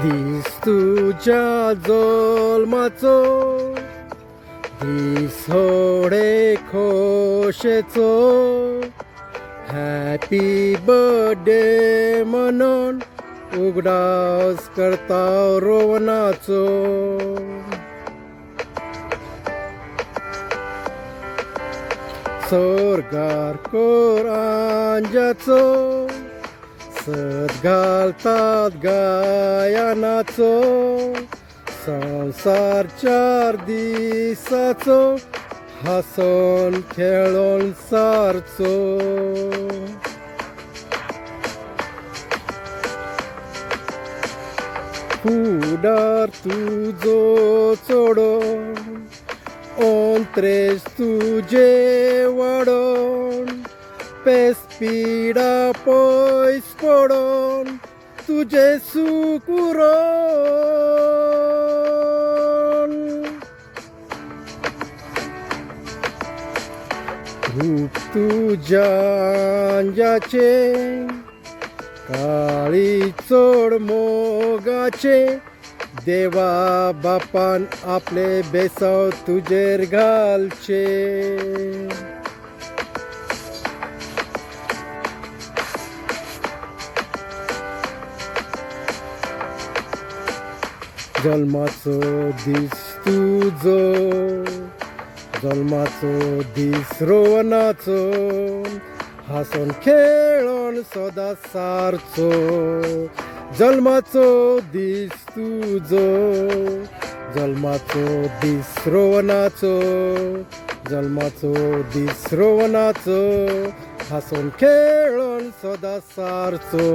दीस तुझ्या जल्माचो दीस होडे खोशेचो happy birthday म्हणून उगडास करता रोवनाचो. स्वर्गार कोरांजाचो सत घालतात गायनाचो संसार 4 दिसाचो हासन खेळोन सारचो. फुडार तुजो चोडो अंत्रेस तुजे वाडोन पेस पिडा पयस पडोन तुजे सूख उरोन. रूप तुज्या अंजाचे काळी चोड मोगाचे देवा बापान आपले बेसाव तुजेर घालचे. जल्माचो दीस तुजो जल्माचो दीस रोवनाचो हासन खेळोन सदा सारचो. जल्माचो दीस तुजो जल्माचो दीस रोवनाचो जल्माचो दीस रोवनाचो हासन खेळोन सदा सारचो.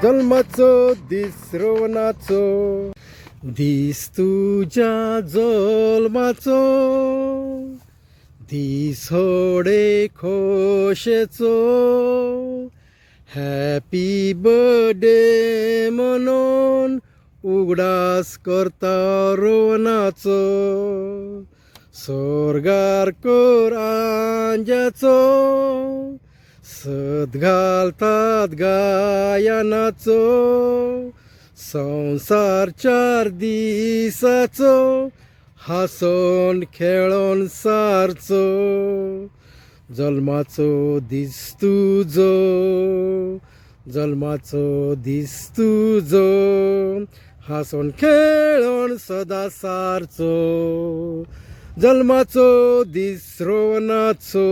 जल्माचो दीस रोवनाचो दीस तुज्या जल्माचो दीस होडे खोशेचो हॅपी बर्थडे म्हणून उगडास करता रोवनाचो. स्वर्गार कोरांजाचो सत घालतात गायनाचो संसार 4 दिसाचो हासन खेळोन सारचो. जल्माचो दीस तुजो जल्माचो दीस तुजो हासन खेळोन सदा सारचो. जल्माचो दीस रोवनाचो.